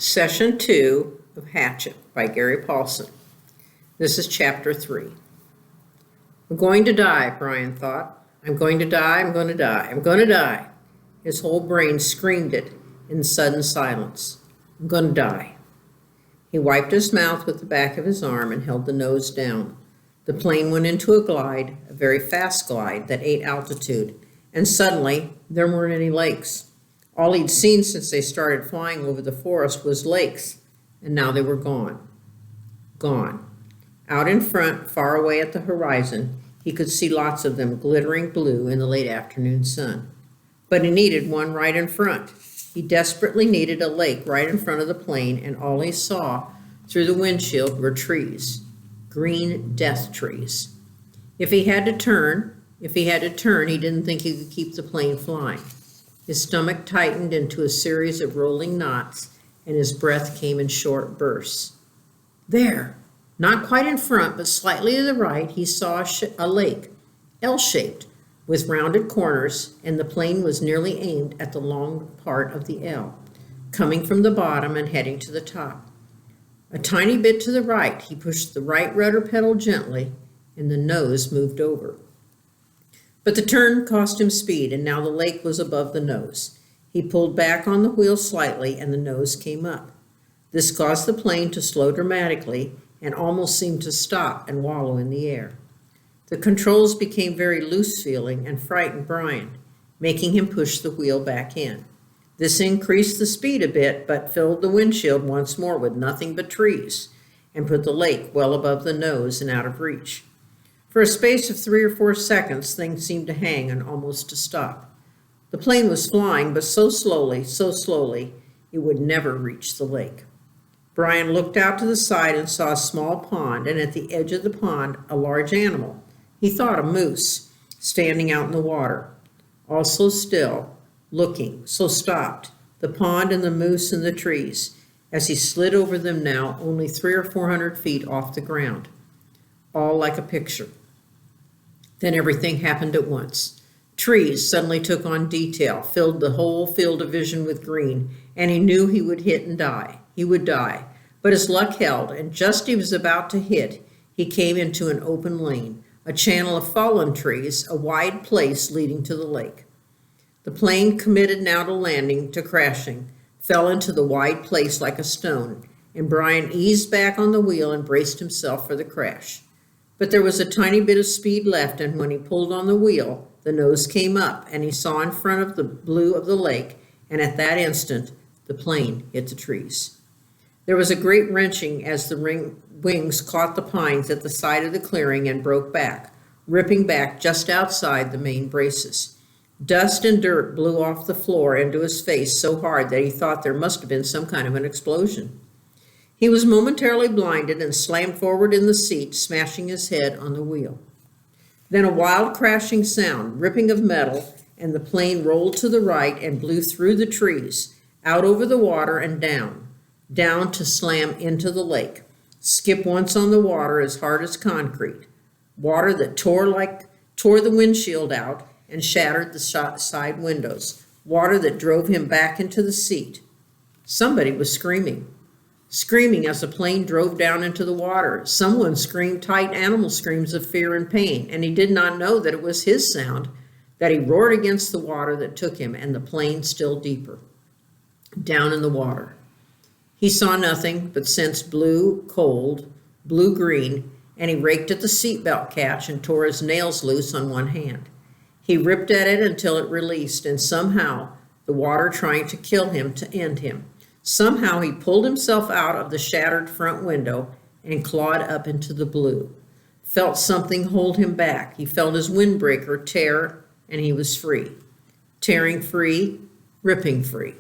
Session 2 of Hatchet by Gary Paulson. This is Chapter 3. I'm going to die, Brian thought. I'm going to die, I'm going to die, I'm going to die. His whole brain screamed it in sudden silence. I'm going to die. He wiped his mouth with the back of his arm and held the nose down. The plane went into a glide, a very fast glide that ate altitude, and suddenly there weren't any lakes. All he'd seen since they started flying over the forest was lakes, and now they were gone. Gone. Out in front, far away at the horizon, he could see lots of them glittering blue in the late afternoon sun. But he needed one right in front. He desperately needed a lake right in front of the plane, and all he saw through the windshield were trees, green death trees. If he had to turn, he didn't think he could keep the plane flying. His stomach tightened into a series of rolling knots, and his breath came in short bursts. There, not quite in front, but slightly to the right, he saw a lake, L-shaped, with rounded corners, and the plane was nearly aimed at the long part of the L, coming from the bottom and heading to the top. A tiny bit to the right, he pushed the right rudder pedal gently, and the nose moved over. But the turn cost him speed, and now the lake was above the nose. He pulled back on the wheel slightly, and the nose came up. This caused the plane to slow dramatically and almost seemed to stop and wallow in the air. The controls became very loose-feeling and frightened Brian, making him push the wheel back in. This increased the speed a bit, but filled the windshield once more with nothing but trees, and put the lake well above the nose and out of reach. For a space of 3 or 4 seconds, things seemed to hang and almost to stop. The plane was flying, but so slowly, it would never reach the lake. Brian looked out to the side and saw a small pond, and at the edge of the pond, a large animal. He thought a moose, standing out in the water. Also still, looking, so stopped, the pond and the moose and the trees, as he slid over them now, only 300 or 400 feet off the ground. All like a picture. Then everything happened at once. Trees suddenly took on detail, filled the whole field of vision with green, and he knew he would hit and die. He would die. But his luck held, and just as he was about to hit, he came into an open lane, a channel of fallen trees, a wide place leading to the lake. The plane, committed now to landing, to crashing, fell into the wide place like a stone, and Brian eased back on the wheel and braced himself for the crash. But there was a tiny bit of speed left, and when he pulled on the wheel, the nose came up, and he saw in front of the blue of the lake, and at that instant, the plane hit the trees. There was a great wrenching as the wings caught the pines at the side of the clearing and broke back, ripping back just outside the main braces. Dust and dirt blew off the floor into his face so hard that he thought there must have been some kind of an explosion. He was momentarily blinded and slammed forward in the seat, smashing his head on the wheel. Then a wild crashing sound, ripping of metal, and the plane rolled to the right and blew through the trees, out over the water and down to slam into the lake, skip once on the water as hard as concrete, water that tore the windshield out and shattered the side windows, water that drove him back into the seat. Somebody was screaming as the plane drove down into the water. Someone screamed tight animal screams of fear and pain, and he did not know that it was his sound, that he roared against the water that took him, and the plane still deeper, down in the water. He saw nothing, but sensed blue, cold, blue-green, and he raked at the seatbelt catch and tore his nails loose on one hand. He ripped at it until it released, and somehow, the water trying to kill him to end him, somehow he pulled himself out of the shattered front window and clawed up into the blue. Felt something hold him back. He felt his windbreaker tear, and he was free. Tearing free, ripping free.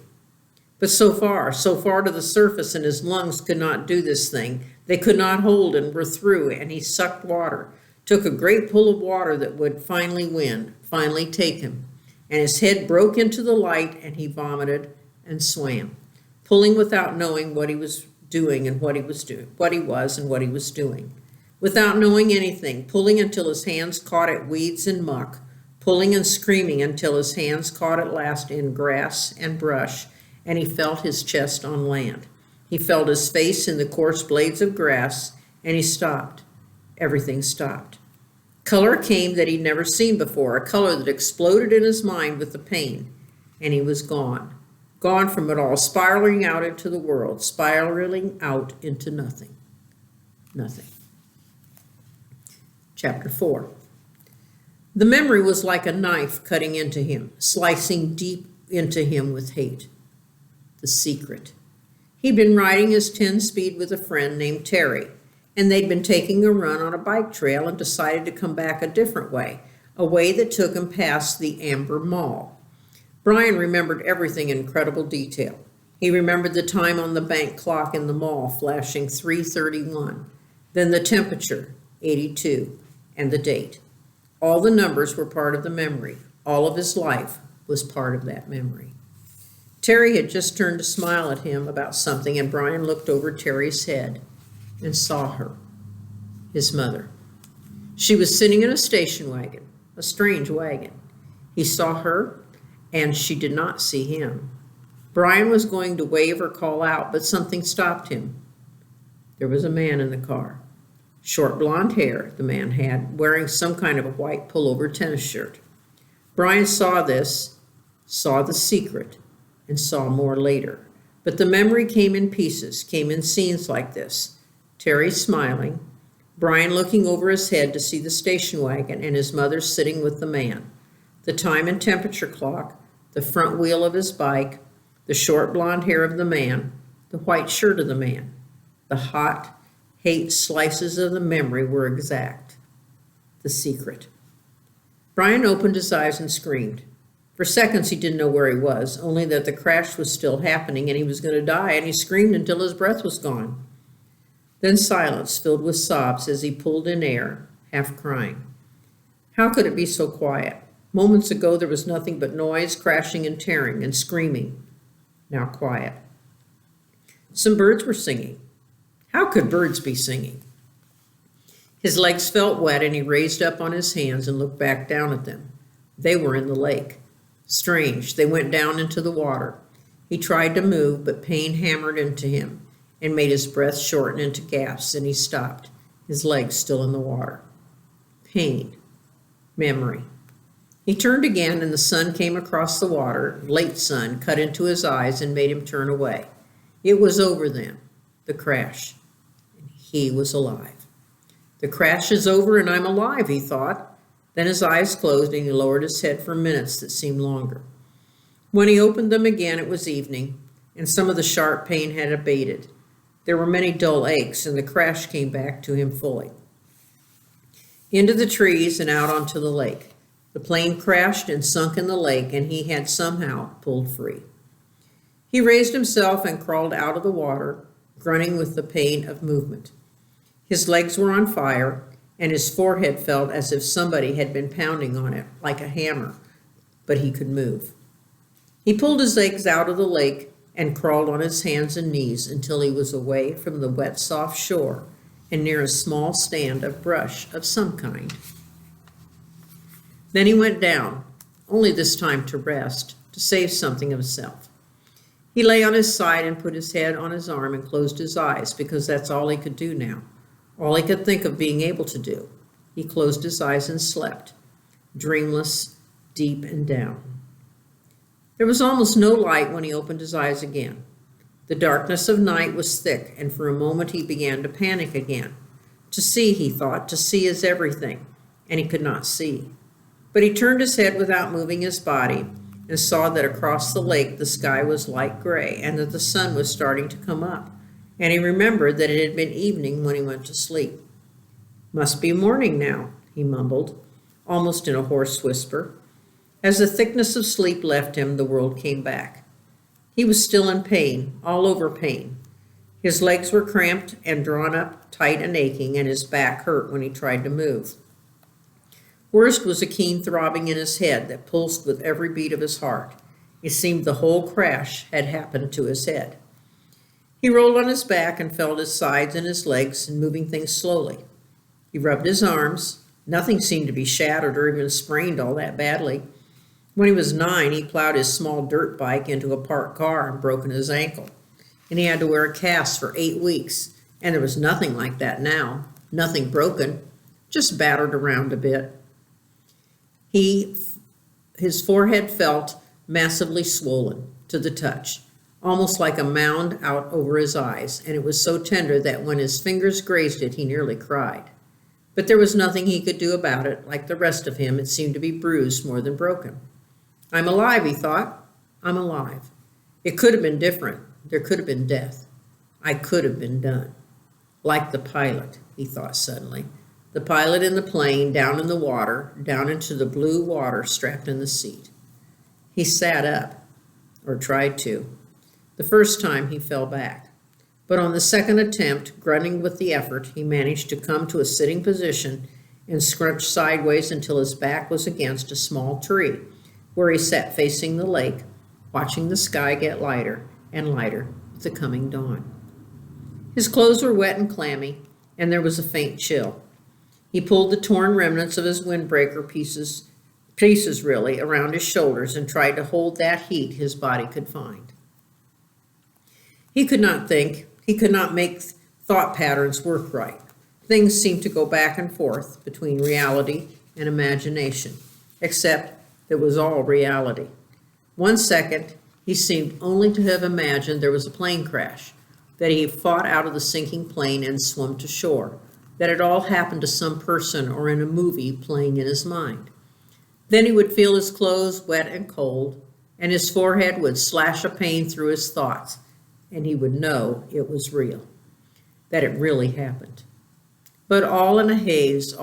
But so far to the surface, and his lungs could not do this thing. They could not hold and were through, and he sucked water, took a great pull of water that would finally win, finally take him. And his head broke into the light, and he vomited and swam, pulling without knowing what he was doing and what he was doing, without knowing anything, pulling until his hands caught at weeds and muck, pulling and screaming until his hands caught at last in grass and brush, and he felt his chest on land. He felt his face in the coarse blades of grass, and he stopped. Everything stopped. Color came that he'd never seen before, a color that exploded in his mind with the pain, and he was gone. Gone from it all, spiraling out into the world, spiraling out into nothing. Nothing. Chapter 4. The memory was like a knife cutting into him, slicing deep into him with hate. The secret. He'd been riding his 10-speed with a friend named Terry, and they'd been taking a run on a bike trail and decided to come back a different way, a way that took him past the Amber Mall. Brian remembered everything in incredible detail. He remembered the time on the bank clock in the mall flashing 3:31, then the temperature, 82, and the date. All the numbers were part of the memory. All of his life was part of that memory. Terry had just turned to smile at him about something, and Brian looked over Terry's head and saw her, his mother. She was sitting in a station wagon, a strange wagon. He saw her, and she did not see him. Brian was going to wave or call out, but something stopped him. There was a man in the car. Short blonde hair, the man had, wearing some kind of a white pullover tennis shirt. Brian saw this, saw the secret, and saw more later. But the memory came in pieces, came in scenes like this. Terry smiling, Brian looking over his head to see the station wagon, and his mother sitting with the man. The time and temperature clock, the front wheel of his bike, the short blonde hair of the man, the white shirt of the man. The hot, hate slices of the memory were exact. The secret. Brian opened his eyes and screamed. For seconds he didn't know where he was, only that the crash was still happening and he was going to die, and he screamed until his breath was gone. Then silence filled with sobs as he pulled in air, half crying. How could it be so quiet? Moments ago there was nothing but noise, crashing and tearing and screaming. Now quiet. Some birds were singing. How could birds be singing? His legs felt wet and he raised up on his hands and looked back down at them. They were in the lake. Strange, they went down into the water. He tried to move, but pain hammered into him and made his breath shorten into gasps, and he stopped, his legs still in the water. Pain. Memory. He turned again, and the sun came across the water, late sun, cut into his eyes and made him turn away. It was over then, the crash, and he was alive. The crash is over and I'm alive, he thought. Then his eyes closed and he lowered his head for minutes that seemed longer. When he opened them again, it was evening, and some of the sharp pain had abated. There were many dull aches, and the crash came back to him fully. Into the trees and out onto the lake. The plane crashed and sunk in the lake, and he had somehow pulled free. He raised himself and crawled out of the water, grunting with the pain of movement. His legs were on fire, and his forehead felt as if somebody had been pounding on it like a hammer, but he could move. He pulled his legs out of the lake and crawled on his hands and knees until he was away from the wet, soft shore and near a small stand of brush of some kind. Then he went down, only this time to rest, to save something of himself. He lay on his side and put his head on his arm and closed his eyes, because that's all he could do now. All he could think of being able to do. He closed his eyes and slept, dreamless, deep and down. There was almost no light when he opened his eyes again. The darkness of night was thick, and for a moment he began to panic again. To see, he thought, to see is everything, and he could not see. But he turned his head without moving his body and saw that across the lake the sky was light gray and that the sun was starting to come up. And he remembered that it had been evening when he went to sleep. Must be morning now, he mumbled, almost in a hoarse whisper. As the thickness of sleep left him, the world came back. He was still in pain, all over pain. His legs were cramped and drawn up, tight and aching, and his back hurt when he tried to move. Worst was a keen throbbing in his head that pulsed with every beat of his heart. It seemed the whole crash had happened to his head. He rolled on his back and felt his sides and his legs and moving things slowly. He rubbed his arms. Nothing seemed to be shattered or even sprained all that badly. When he was 9, he plowed his small dirt bike into a parked car and broken his ankle. and he had to wear a cast for 8 weeks, and there was nothing like that now, nothing broken, just battered around a bit. His forehead felt massively swollen to the touch, almost like a mound out over his eyes, and it was so tender that when his fingers grazed it, he nearly cried. But there was nothing he could do about it. Like the rest of him, it seemed to be bruised more than broken. I'm alive, he thought. I'm alive. It could have been different. There could have been death. I could have been done. Like the pilot, he thought suddenly. The pilot in the plane, down in the water, down into the blue water, strapped in the seat. He sat up, or tried to. The first time he fell back. But on the second attempt, grunting with the effort, he managed to come to a sitting position and scrunch sideways until his back was against a small tree, where he sat facing the lake, watching the sky get lighter and lighter with the coming dawn. His clothes were wet and clammy, and there was a faint chill. He pulled the torn remnants of his windbreaker pieces really, around his shoulders and tried to hold that heat his body could find. He could not think. He could not make thought patterns work right. Things seemed to go back and forth between reality and imagination, except it was all reality. 1 second, he seemed only to have imagined there was a plane crash, that he fought out of the sinking plane and swum to shore, that it all happened to some person or in a movie playing in his mind. Then he would feel his clothes wet and cold, and his forehead would slash a pain through his thoughts, and he would know it was real, that it really happened. But all in a haze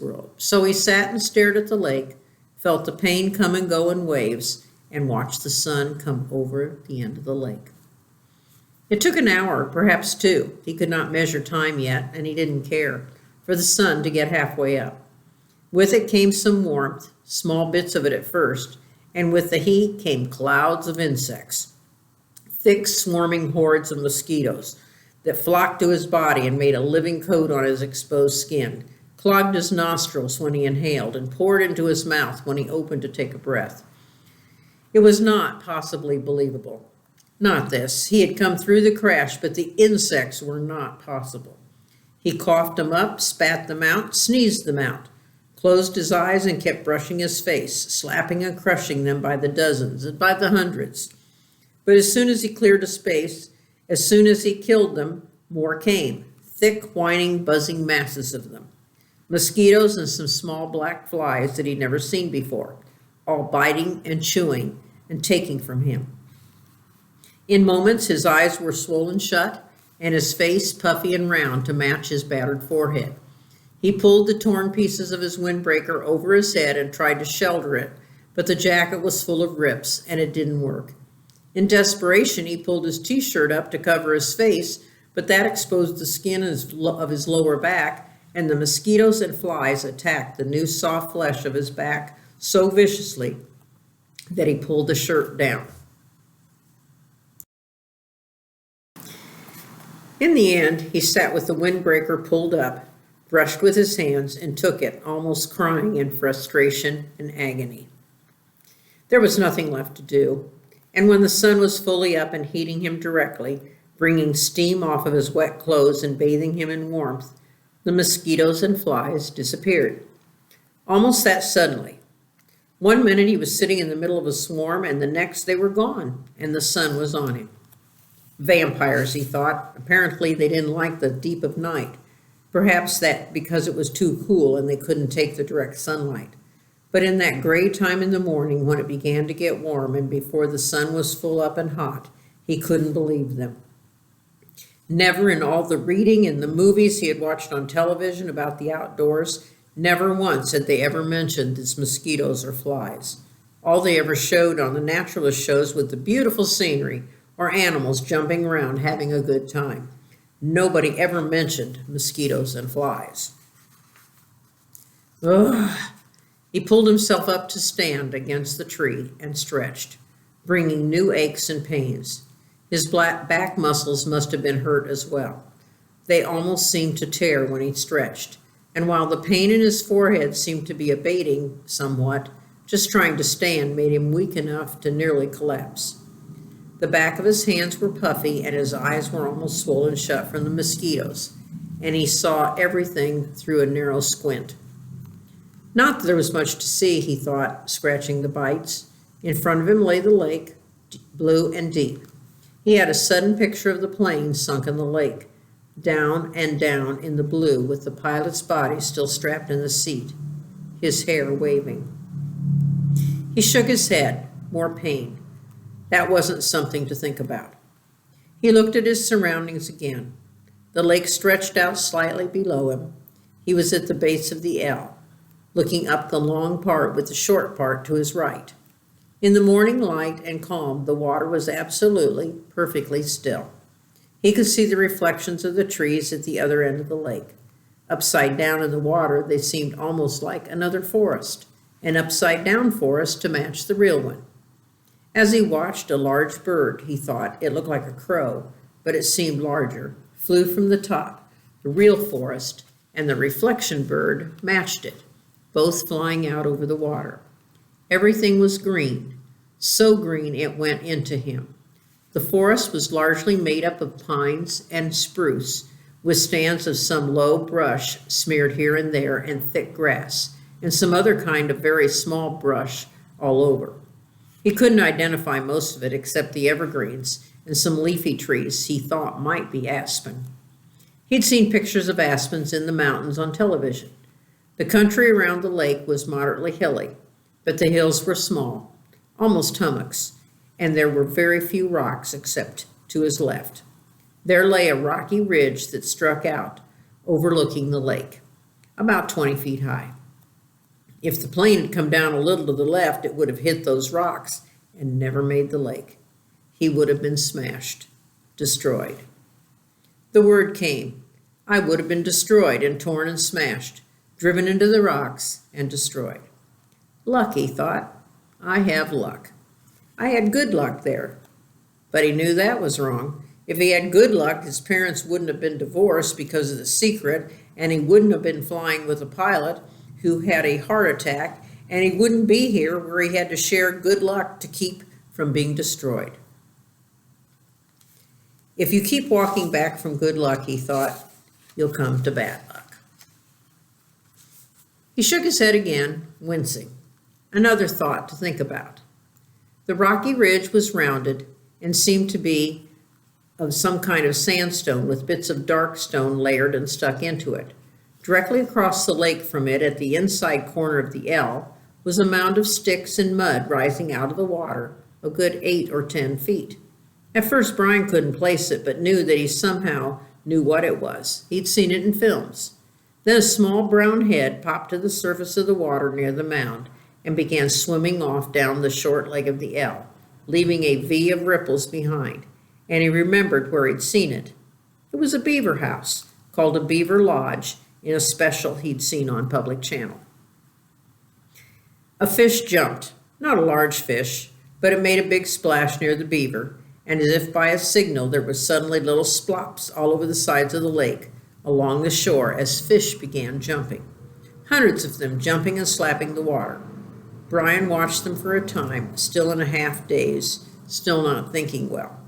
world. So he sat and stared at the lake, felt the pain come and go in waves, and watched the sun come over the end of the lake. It took an hour, perhaps 2. He could not measure time yet, and he didn't care, for the sun to get halfway up. With it came some warmth, small bits of it at first, and with the heat came clouds of insects, thick swarming hordes of mosquitoes that flocked to his body and made a living coat on his exposed skin, clogged his nostrils when he inhaled, and poured into his mouth when he opened to take a breath. It was not possibly believable. Not this. He had come through the crash, but the insects were not possible. He coughed them up, spat them out, sneezed them out, closed his eyes and kept brushing his face, slapping and crushing them by the dozens and by the hundreds. But as soon as he cleared a space, as soon as he killed them, more came, thick, whining, buzzing masses of them. Mosquitoes and some small black flies that he'd never seen before, all biting and chewing and taking from him. In moments, his eyes were swollen shut and his face puffy and round to match his battered forehead. He pulled the torn pieces of his windbreaker over his head and tried to shelter it, but the jacket was full of rips and it didn't work. In desperation, he pulled his t-shirt up to cover his face, but that exposed the skin of his lower back, and the mosquitoes and flies attacked the new soft flesh of his back so viciously that he pulled the shirt down. In the end, he sat with the windbreaker pulled up, brushed with his hands, and took it, almost crying in frustration and agony. There was nothing left to do, and when the sun was fully up and heating him directly, bringing steam off of his wet clothes and bathing him in warmth, the mosquitoes and flies disappeared. Almost that suddenly. 1 minute he was sitting in the middle of a swarm, and the next they were gone, and the sun was on him. Vampires, he thought. Apparently they didn't like the deep of night. Perhaps that because it was too cool and they couldn't take the direct sunlight. But in that gray time in the morning when it began to get warm and before the sun was full up and hot, he couldn't believe them. Never in all the reading and the movies he had watched on television about the outdoors, never once had they ever mentioned these mosquitoes or flies. All they ever showed on the naturalist shows was the beautiful scenery or animals jumping around having a good time. Nobody ever mentioned mosquitoes and flies. Ugh. He pulled himself up to stand against the tree and stretched, bringing new aches and pains. His back muscles must have been hurt as well. They almost seemed to tear when he stretched, and while the pain in his forehead seemed to be abating somewhat, just trying to stand made him weak enough to nearly collapse. The back of his hands were puffy, and his eyes were almost swollen shut from the mosquitoes, and he saw everything through a narrow squint. Not that there was much to see, he thought, scratching the bites. In front of him lay the lake, blue and deep. He had a sudden picture of the plane sunk in the lake, down and down in the blue, with the pilot's body still strapped in the seat, his hair waving. He shook his head, more pain. That wasn't something to think about. He looked at his surroundings again. The lake stretched out slightly below him. He was at the base of the L, looking up the long part with the short part to his right. In the morning light and calm, the water was absolutely, perfectly still. He could see the reflections of the trees at the other end of the lake. Upside down in the water, they seemed almost like another forest, an upside-down forest to match the real one. As he watched, a large bird, he thought, it looked like a crow, but it seemed larger, flew from the top, the real forest, and the reflection bird matched it, both flying out over the water. Everything was green, so green it went into him. The forest was largely made up of pines and spruce, with stands of some low brush smeared here and there, and thick grass, and some other kind of very small brush all over. He couldn't identify most of it except the evergreens and some leafy trees he thought might be aspen. He'd seen pictures of aspens in the mountains on television. The country around the lake was moderately hilly, but the hills were small, almost hummocks, and there were very few rocks except to his left. There lay a rocky ridge that struck out, overlooking the lake, about 20 feet high. If the plane had come down a little to the left, it would have hit those rocks and never made the lake. He would have been smashed, destroyed. The word came. I would have been destroyed and torn and smashed, driven into the rocks and destroyed. Luck, he thought. I have luck. I had good luck there. But he knew that was wrong. If he had good luck, his parents wouldn't have been divorced because of the secret, and he wouldn't have been flying with a pilot who had a heart attack, and he wouldn't be here where he had to share good luck to keep from being destroyed. If you keep walking back from good luck, he thought, you'll come to bad luck. He shook his head again, wincing. Another thought to think about. The rocky ridge was rounded and seemed to be of some kind of sandstone with bits of dark stone layered and stuck into it. Directly across the lake from it, at the inside corner of the L, was a mound of sticks and mud rising out of the water, a good 8 or 10 feet. At first, Brian couldn't place it, but knew that he somehow knew what it was. He'd seen it in films. Then a small brown head popped to the surface of the water near the mound and began swimming off down the short leg of the L, leaving a V of ripples behind, and he remembered where he'd seen it. It was a beaver house, called a beaver lodge, in a special he'd seen on Public Channel. A fish jumped, not a large fish, but it made a big splash near the beaver, and as if by a signal, there were suddenly little splops all over the sides of the lake, along the shore, as fish began jumping. Hundreds of them jumping and slapping the water. Brian watched them for a time, still in a half daze, still not thinking well.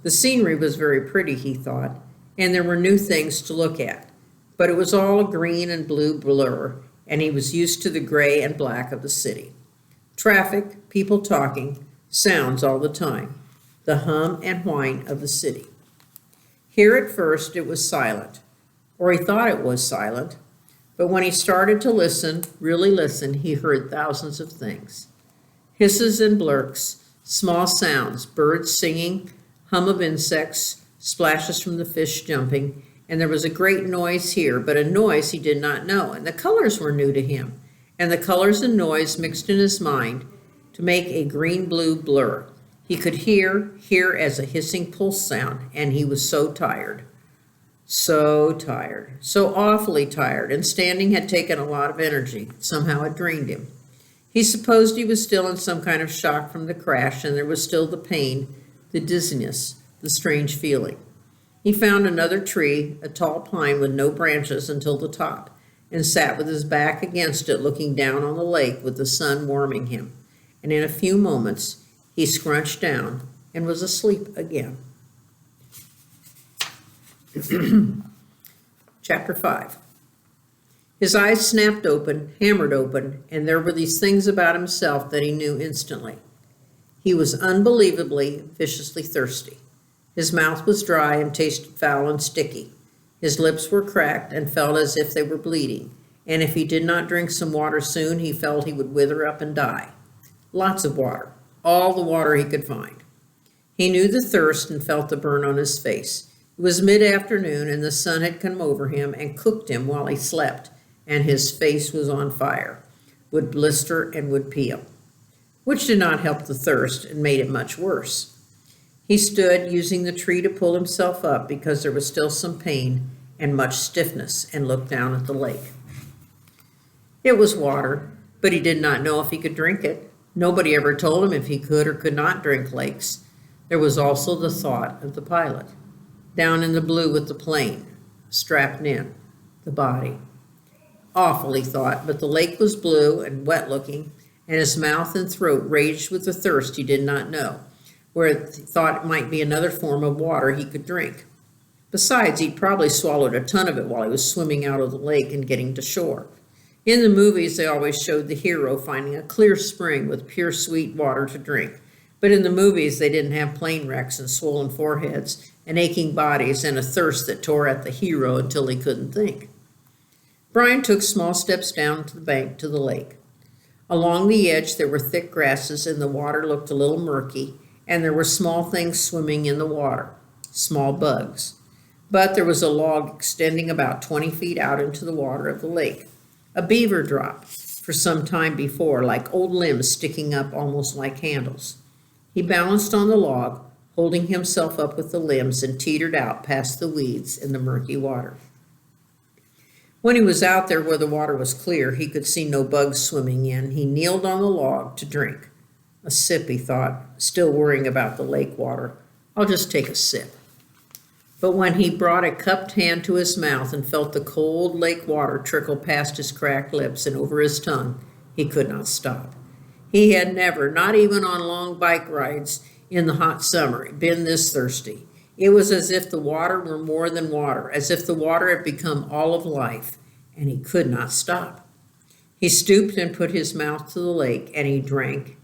The scenery was very pretty, he thought, and there were new things to look at. But it was all a green and blue blur, and he was used to the gray and black of the city. Traffic, people talking, sounds all the time, the hum and whine of the city. Here at first it was silent, or he thought it was silent, but when he started to listen, really listen, he heard thousands of things. Hisses and blurks, small sounds, birds singing, hum of insects, splashes from the fish jumping, and there was a great noise here, but a noise he did not know, and the colors were new to him, and the colors and noise mixed in his mind to make a green-blue blur. He could hear as a hissing pulse sound, and he was so tired, so awfully tired, and standing had taken a lot of energy. Somehow it drained him. He supposed he was still in some kind of shock from the crash, and there was still the pain, the dizziness, the strange feeling. He found another tree, a tall pine with no branches until the top, and sat with his back against it, looking down on the lake with the sun warming him. And in a few moments, he scrunched down, and was asleep again. Chapter 5. His eyes snapped open, hammered open, and there were these things about himself that he knew instantly. He was unbelievably, viciously thirsty. His mouth was dry and tasted foul and sticky. His lips were cracked and felt as if they were bleeding, and if he did not drink some water soon, he felt he would wither up and die. Lots of water, all the water he could find. He knew the thirst and felt the burn on his face. It was mid-afternoon, and the sun had come over him and cooked him while he slept, and his face was on fire, would blister and would peel, which did not help the thirst and made it much worse. He stood, using the tree to pull himself up because there was still some pain and much stiffness, and looked down at the lake. It was water, but he did not know if he could drink it. Nobody ever told him if he could or could not drink lakes. There was also the thought of the pilot, down in the blue with the plane, strapped in, the body. Awful, he thought, but the lake was blue and wet-looking, and his mouth and throat raged with the thirst he did not know, where he thought it might be another form of water he could drink. Besides, he'd probably swallowed a ton of it while he was swimming out of the lake and getting to shore. In the movies, they always showed the hero finding a clear spring with pure sweet water to drink. But in the movies, they didn't have plane wrecks and swollen foreheads and aching bodies and a thirst that tore at the hero until he couldn't think. Brian took small steps down to the bank to the lake. Along the edge, there were thick grasses and the water looked a little murky, and there were small things swimming in the water, small bugs. But there was a log extending about 20 feet out into the water of the lake. A beaver dropped for some time before, like old limbs sticking up almost like handles. He balanced on the log, holding himself up with the limbs, and teetered out past the weeds in the murky water. When he was out there where the water was clear, he could see no bugs swimming in. He kneeled on the log to drink. A sip, he thought, still worrying about the lake water. I'll just take a sip. But when he brought a cupped hand to his mouth and felt the cold lake water trickle past his cracked lips and over his tongue, he could not stop. He had never, not even on long bike rides in the hot summer, been this thirsty. It was as if the water were more than water, as if the water had become all of life, and he could not stop. He stooped and put his mouth to the lake, and he drank,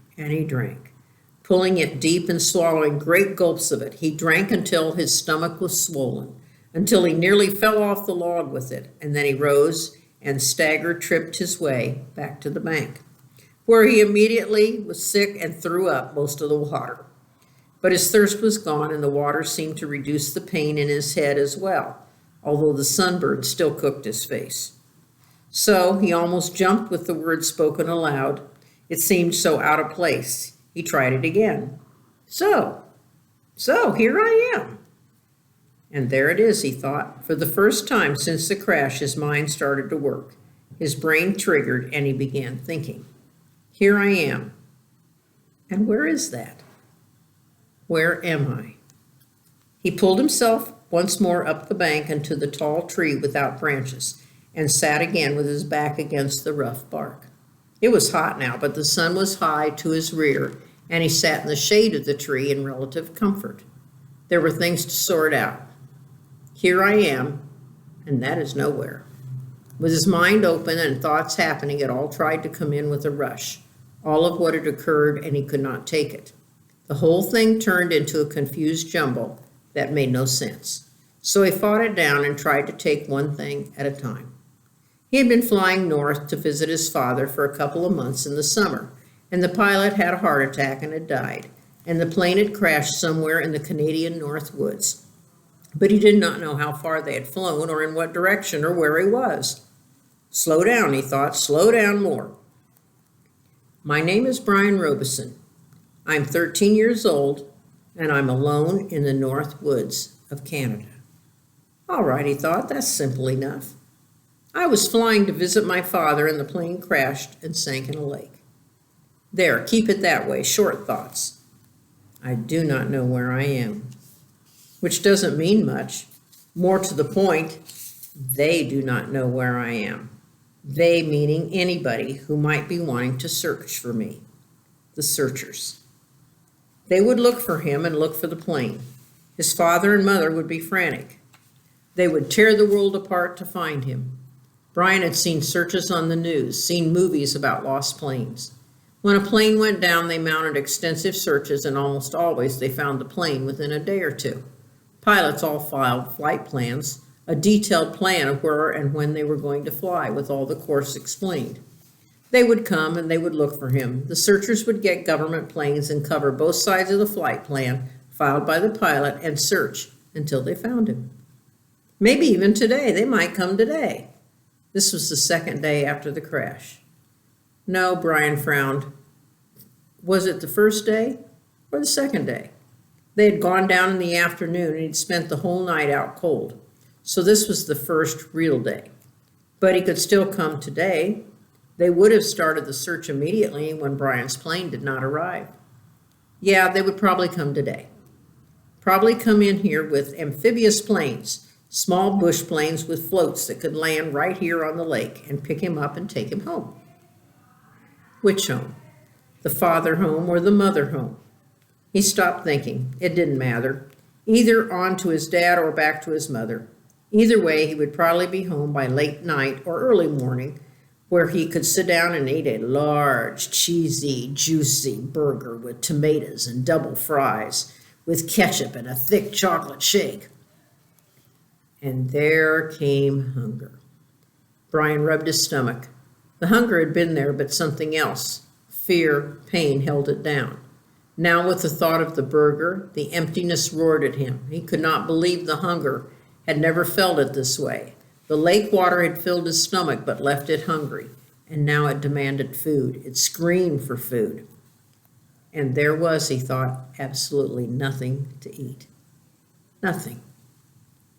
pulling it deep and swallowing great gulps of it. He drank until his stomach was swollen, until he nearly fell off the log with it, and then he rose and tripped his way back to the bank, where he immediately was sick and threw up most of the water. But his thirst was gone, and the water seemed to reduce the pain in his head as well, although the sunburn still cooked his face. So he almost jumped with the words spoken aloud. It seemed so out of place. He tried it again. So, here I am. And there it is, he thought. For the first time since the crash, his mind started to work. His brain triggered, and he began thinking. Here I am. And where is that? Where am I? He pulled himself once more up the bank into the tall tree without branches, and sat again with his back against the rough bark. It was hot now, but the sun was high to his rear, and he sat in the shade of the tree in relative comfort. There were things to sort out. Here I am, and that is nowhere. With his mind open and thoughts happening, it all tried to come in with a rush, all of what had occurred, and he could not take it. The whole thing turned into a confused jumble that made no sense. So he fought it down and tried to take one thing at a time. He had been flying north to visit his father for a couple of months in the summer, and the pilot had a heart attack and had died, and the plane had crashed somewhere in the Canadian North Woods. But he did not know how far they had flown or in what direction or where he was. Slow down, he thought, slow down more. My name is Brian Robeson. I'm 13 years old, and I'm alone in the North Woods of Canada. All right, he thought, that's simple enough. I was flying to visit my father, and the plane crashed and sank in a lake. There, keep it that way, short thoughts. I do not know where I am, which doesn't mean much. More to the point, they do not know where I am. They meaning anybody who might be wanting to search for me, the searchers. They would look for him and look for the plane. His father and mother would be frantic. They would tear the world apart to find him. Brian had seen searches on the news, seen movies about lost planes. When a plane went down, they mounted extensive searches, and almost always they found the plane within a day or two. Pilots all filed flight plans, a detailed plan of where and when they were going to fly, with all the course explained. They would come and they would look for him. The searchers would get government planes and cover both sides of the flight plan, filed by the pilot, and search until they found him. Maybe even today. They might come today. This was the second day after the crash. No, Brian frowned. Was it the first day or the second day? They had gone down in the afternoon and he'd spent the whole night out cold. So this was the first real day. But he could still come today. They would have started the search immediately when Brian's plane did not arrive. Yeah, they would probably come today. Probably come in here with amphibious planes, small bush planes with floats that could land right here on the lake and pick him up and take him home. Which home? The father home or the mother home? He stopped thinking. It didn't matter. Either on to his dad or back to his mother. Either way, he would probably be home by late night or early morning, where he could sit down and eat a large, cheesy, juicy burger with tomatoes and double fries, with ketchup and a thick chocolate shake. And there came hunger. Brian rubbed his stomach. The hunger had been there, but something else. Fear, pain held it down. Now with the thought of the burger, the emptiness roared at him. He could not believe the hunger, had never felt it this way. The lake water had filled his stomach but left it hungry, and now it demanded food. It screamed for food. And there was, he thought, absolutely nothing to eat. Nothing.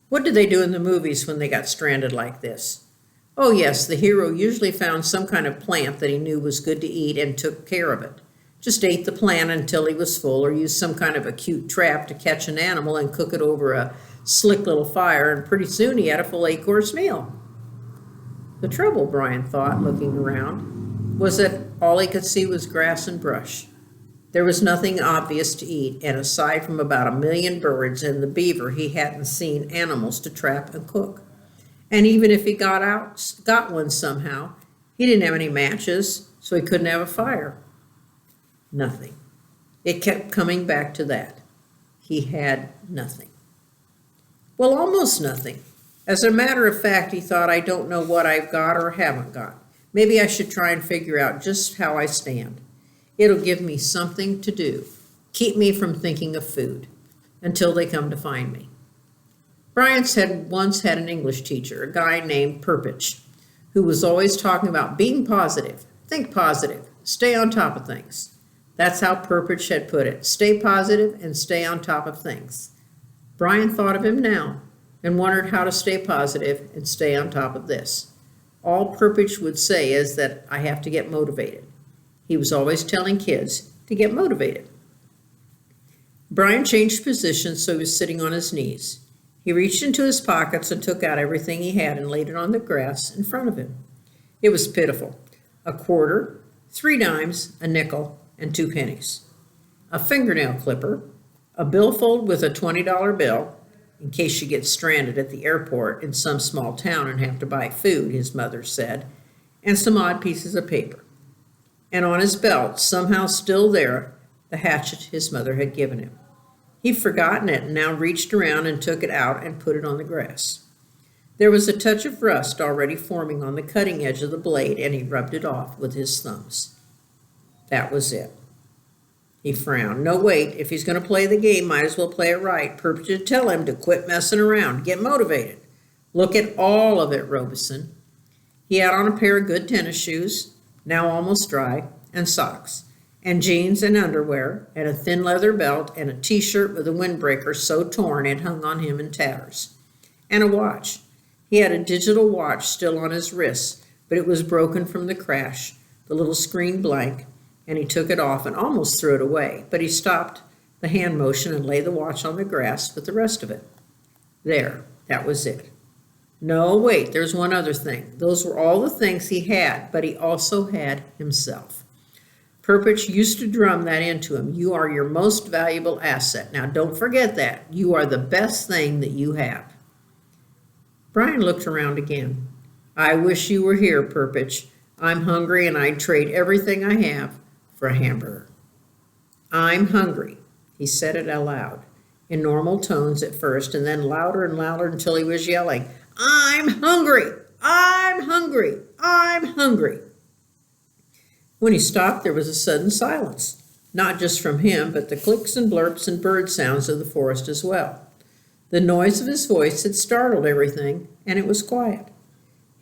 What did they do in the movies when they got stranded like this? Oh yes, the hero usually found some kind of plant that he knew was good to eat and took care of it. Just ate the plant until he was full, or used some kind of a cute trap to catch an animal and cook it over a slick little fire, and pretty soon he had a full 8-course meal. The trouble, Brian thought, looking around, was that all he could see was grass and brush. There was nothing obvious to eat, and aside from about 1 million birds and the beaver, he hadn't seen animals to trap and cook. And even if he got one somehow, he didn't have any matches, so he couldn't have a fire. Nothing. It kept coming back to that. He had nothing. Well, almost nothing. As a matter of fact, he thought, I don't know what I've got or haven't got. Maybe I should try and figure out just how I stand. It'll give me something to do, keep me from thinking of food, until they come to find me. Brian once had an English teacher, a guy named Perpich, who was always talking about being positive, think positive, stay on top of things. That's how Perpich had put it, stay positive and stay on top of things. Brian thought of him now and wondered how to stay positive and stay on top of this. All Perpich would say is that I have to get motivated. He was always telling kids to get motivated. Brian changed positions so he was sitting on his knees. He reached into his pockets and took out everything he had and laid it on the grass in front of him. It was pitiful. A quarter, 3 dimes, a nickel, and 2 pennies. A fingernail clipper, a billfold with a $20 bill, in case you get stranded at the airport in some small town and have to buy food, his mother said, and some odd pieces of paper. And on his belt, somehow still there, the hatchet his mother had given him. He'd forgotten it and now reached around and took it out and put it on the grass. There was a touch of rust already forming on the cutting edge of the blade, and he rubbed it off with his thumbs. That was it. He frowned. No, wait, if he's going to play the game, might as well play it right. Perpich would tell him to quit messing around, get motivated. Look at all of it, Robeson. He had on a pair of good tennis shoes, now almost dry, and socks, and jeans and underwear, and a thin leather belt, and a T-shirt with a windbreaker so torn it hung on him in tatters, and a watch. He had a digital watch still on his wrist, but it was broken from the crash, the little screen blank, and he took it off and almost threw it away, but he stopped the hand motion and laid the watch on the grass with the rest of it. There, that was it. No, wait, there's one other thing. Those were all the things he had, but he also had himself. Purpich used to drum that into him. You are your most valuable asset. Now, don't forget that. You are the best thing that you have. Brian looked around again. I wish you were here, Purpich. I'm hungry and I'd trade everything I have for a hamburger. I'm hungry. He said it aloud, in normal tones at first, and then louder and louder until he was yelling, I'm hungry! I'm hungry! I'm hungry! When he stopped, there was a sudden silence, not just from him, but the clicks and blurps and bird sounds of the forest as well. The noise of his voice had startled everything, and it was quiet.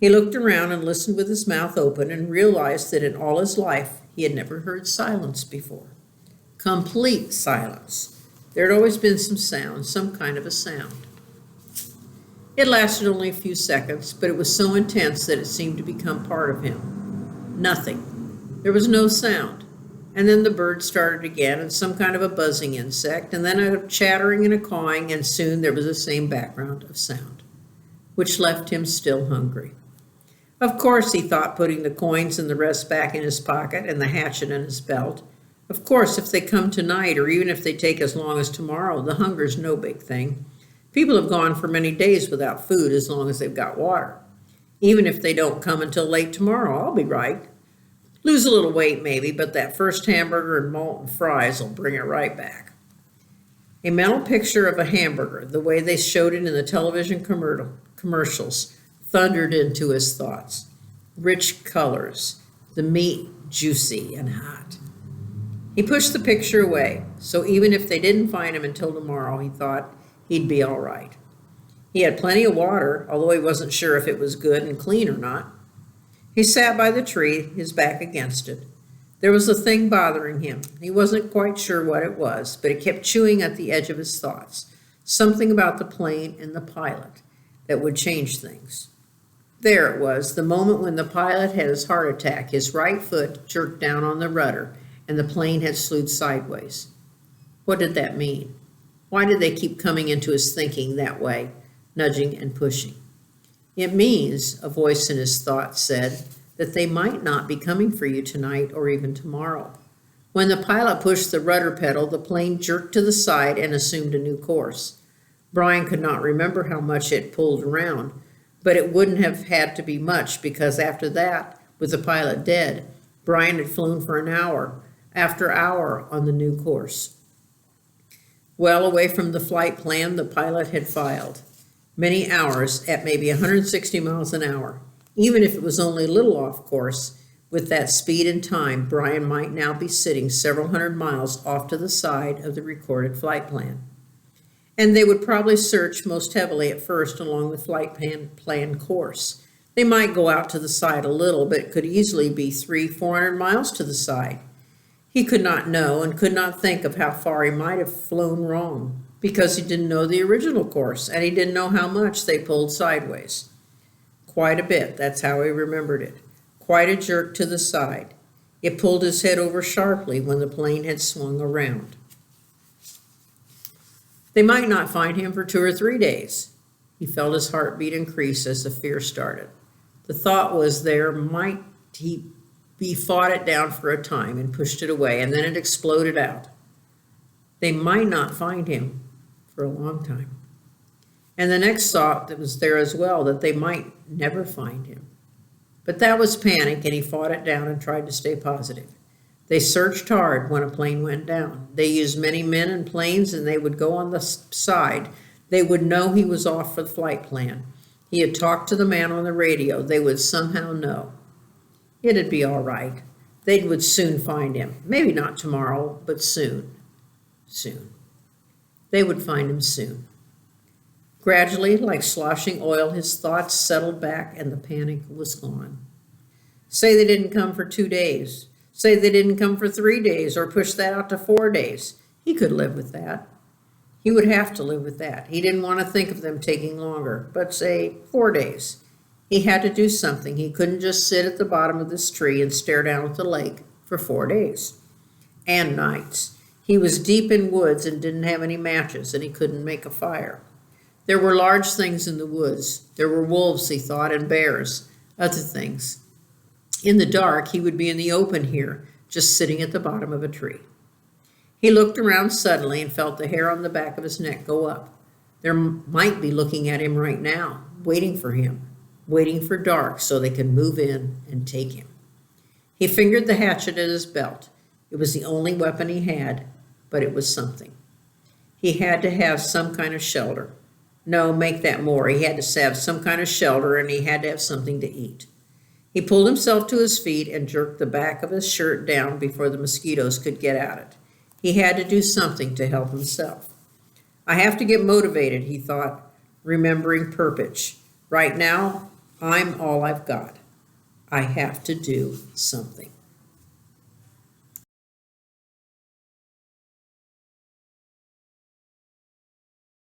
He looked around and listened with his mouth open and realized that in all his life he had never heard silence before. Complete silence. There had always been some sound, some kind of a sound. It lasted only a few seconds, but it was so intense that it seemed to become part of him. Nothing. There was no sound. And then the bird started again, and some kind of a buzzing insect, and then a chattering and a cawing, and soon there was the same background of sound, which left him still hungry. Of course, he thought, putting the coins and the rest back in his pocket and the hatchet in his belt. Of course, if they come tonight, or even if they take as long as tomorrow, the hunger's no big thing. People have gone for many days without food as long as they've got water. Even if they don't come until late tomorrow, I'll be right. Lose a little weight maybe, but that first hamburger and malt and fries will bring it right back. A mental picture of a hamburger, the way they showed it in the television commercials, thundered into his thoughts. Rich colors, the meat juicy and hot. He pushed the picture away, so even if they didn't find him until tomorrow, he thought he'd be all right. He had plenty of water, although he wasn't sure if it was good and clean or not. He sat by the tree, his back against it. There was a thing bothering him. He wasn't quite sure what it was, but it kept chewing at the edge of his thoughts. Something about the plane and the pilot that would change things. There it was, the moment when the pilot had his heart attack. His right foot jerked down on the rudder, and the plane had slewed sideways. What did that mean? Why did they keep coming into his thinking that way, nudging and pushing? It means, a voice in his thoughts said, that they might not be coming for you tonight or even tomorrow. When the pilot pushed the rudder pedal, the plane jerked to the side and assumed a new course. Brian could not remember how much it pulled around, but it wouldn't have had to be much because after that, with the pilot dead, Brian had flown for an hour after hour on the new course. Well away from the flight plan the pilot had filed. Many hours at maybe 160 miles an hour. Even if it was only a little off course, with that speed and time, Brian might now be sitting several hundred miles off to the side of the recorded flight plan. And they would probably search most heavily at first along the flight plan course. They might go out to the side a little, but it could easily be 300-400 miles to the side. He could not know and could not think of how far he might have flown wrong, because he didn't know the original course, and he didn't know how much they pulled sideways. Quite a bit, that's how he remembered it. Quite a jerk to the side. It pulled his head over sharply when the plane had swung around. They might not find him for 2 or 3 days. He felt his heartbeat increase as the fear started. The thought was there might he fought it down for a time and pushed it away, and then it exploded out. They might not find him for a long time. And the next thought that was there as well, that they might never find him. But that was panic, and he fought it down and tried to stay positive. They searched hard when a plane went down. They used many men and planes, and they would go on the side. They would know he was off for the flight plan. He had talked to the man on the radio. They would somehow know. It'd be all right. They would soon find him. Maybe not tomorrow, but soon. Soon. They would find him soon. Gradually, like sloshing oil, his thoughts settled back and the panic was gone. Say they didn't come for 2 days. Say they didn't come for 3 days or push that out to 4 days. He could live with that. He would have to live with that. He didn't want to think of them taking longer, but say 4 days. He had to do something. He couldn't just sit at the bottom of this tree and stare down at the lake for 4 days and nights. He was deep in woods and didn't have any matches, and he couldn't make a fire. There were large things in the woods. There were wolves, he thought, and bears, other things. In the dark, he would be in the open here, just sitting at the bottom of a tree. He looked around suddenly and felt the hair on the back of his neck go up. They might be looking at him right now, waiting for him, waiting for dark so they could move in and take him. He fingered the hatchet at his belt. It was the only weapon he had, but it was something. He had to have some kind of shelter. No, make that more. He had to have some kind of shelter, and he had to have something to eat. He pulled himself to his feet and jerked the back of his shirt down before the mosquitoes could get at it. He had to do something to help himself. I have to get motivated, he thought, remembering purpose. Right now, I'm all I've got. I have to do something.